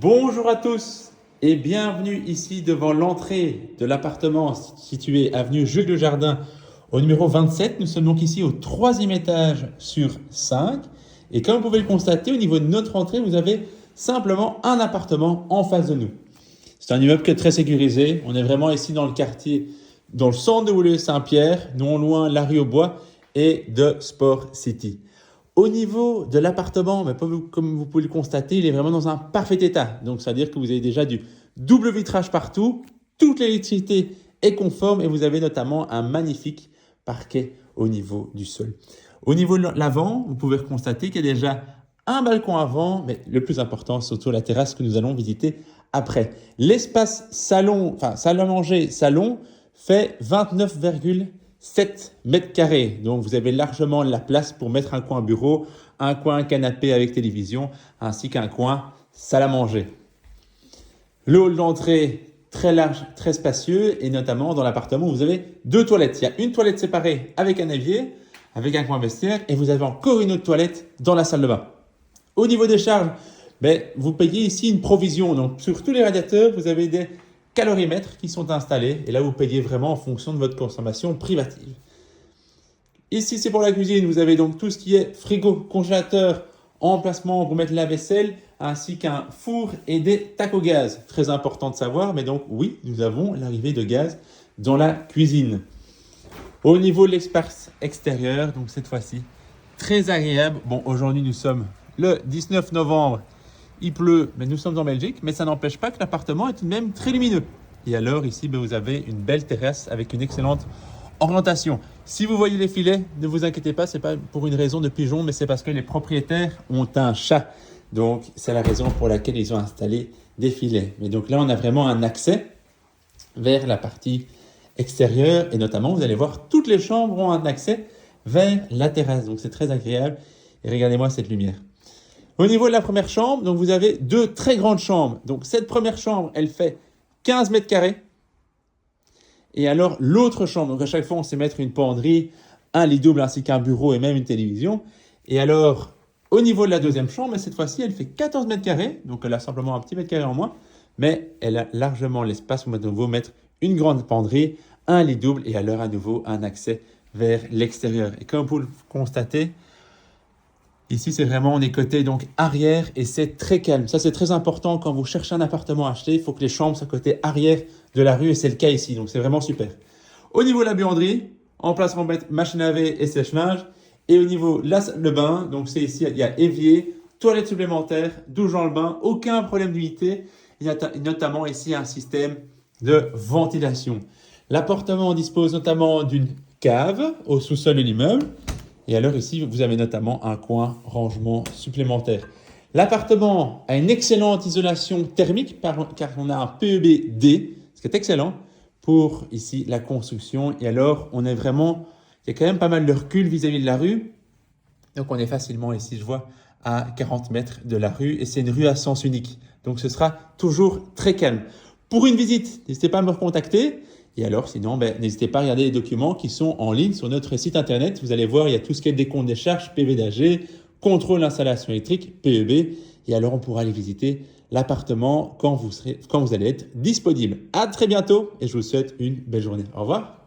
Bonjour à tous et bienvenue ici devant l'entrée de l'appartement situé avenue Jules Le Jardin au numéro 27. Nous sommes donc ici au 3e étage sur 5 et comme vous pouvez le constater, au niveau de notre entrée, vous avez simplement un appartement en face de nous. C'est un immeuble qui est très sécurisé. On est vraiment ici dans le quartier, dans le centre de Woluwe-Saint-Pierre, non loin la rue aux Bois et de Sport City. Au niveau de l'appartement, comme vous pouvez le constater, il est vraiment dans un parfait état. Donc, c'est-à-dire que vous avez déjà du double vitrage partout, toute l'électricité est conforme et vous avez notamment un magnifique parquet au niveau du sol. Au niveau de l'avant, vous pouvez constater qu'il y a déjà un balcon avant, mais le plus important, c'est surtout la terrasse que nous allons visiter après. L'espace salon, salle à manger, salon, fait 29,7 mètres carrés. Donc, vous avez largement la place pour mettre un coin bureau, un coin canapé avec télévision, ainsi qu'un coin salle à manger. Le hall d'entrée, très large, très spacieux, et notamment dans l'appartement, vous avez deux toilettes. Il y a une toilette séparée avec un évier, avec un coin vestiaire, et vous avez encore une autre toilette dans la salle de bain. Au niveau des charges, vous payez ici une provision. Donc, sur tous les radiateurs, vous avez des calorimètres qui sont installés. Et là, vous payez vraiment en fonction de votre consommation privative. Ici, c'est pour la cuisine. Vous avez donc tout ce qui est frigo, congélateur, emplacement pour mettre la vaisselle, ainsi qu'un four et des tacos gaz. Très important de savoir, mais donc oui, nous avons l'arrivée de gaz dans la cuisine. Au niveau de l'espace extérieur, donc cette fois-ci, très agréable. Bon, aujourd'hui, nous sommes le 19 novembre. Il pleut, mais nous sommes en Belgique, mais ça n'empêche pas que l'appartement est tout de même très lumineux. Et alors ici, vous avez une belle terrasse avec une excellente orientation. Si vous voyez les filets, ne vous inquiétez pas, ce n'est pas pour une raison de pigeon, mais c'est parce que les propriétaires ont un chat. Donc c'est la raison pour laquelle ils ont installé des filets. Mais donc là, on a vraiment un accès vers la partie extérieure et notamment, vous allez voir, toutes les chambres ont un accès vers la terrasse. Donc c'est très agréable. Et regardez-moi cette lumière. Au niveau de la première chambre, donc vous avez deux très grandes chambres. Donc cette première chambre, elle fait 15 mètres carrés. Et alors l'autre chambre, donc à chaque fois on sait mettre une penderie, un lit double ainsi qu'un bureau et même une télévision. Et alors au niveau de la deuxième chambre, cette fois-ci, elle fait 14 mètres carrés. Donc elle a simplement un petit mètre carré en moins. Mais elle a largement l'espace pour à nouveau mettre une grande penderie, un lit double et alors à nouveau un accès vers l'extérieur. Et comme vous le constatez, ici, c'est vraiment, on est côté donc arrière et c'est très calme. Ça, c'est très important quand vous cherchez un appartement à acheter. Il faut que les chambres soient côté arrière de la rue et c'est le cas ici. Donc, c'est vraiment super. Au niveau de la buanderie, emplacement machine à laver et sèche-linge. Et au niveau de la salle de bain, donc c'est ici, il y a évier, toilette supplémentaire, douche dans le bain, aucun problème d'humidité. Il y a notamment ici un système de ventilation. L'appartement dispose notamment d'une cave au sous-sol de l'immeuble. Et alors ici, vous avez notamment un coin rangement supplémentaire. L'appartement a une excellente isolation thermique car on a un PEB D, ce qui est excellent pour ici la construction. Et alors, il y a quand même pas mal de recul vis-à-vis de la rue. Donc, on est facilement ici, je vois, à 40 mètres de la rue et c'est une rue à sens unique. Donc, ce sera toujours très calme. Pour une visite, n'hésitez pas à me recontacter. Et alors, sinon, n'hésitez pas à regarder les documents qui sont en ligne sur notre site internet. Vous allez voir, il y a tout ce qui est décompte des charges, PV d'AG, contrôle d'installation électrique, PEB. Et alors, on pourra aller visiter l'appartement quand vous allez être disponible. À très bientôt et je vous souhaite une belle journée. Au revoir.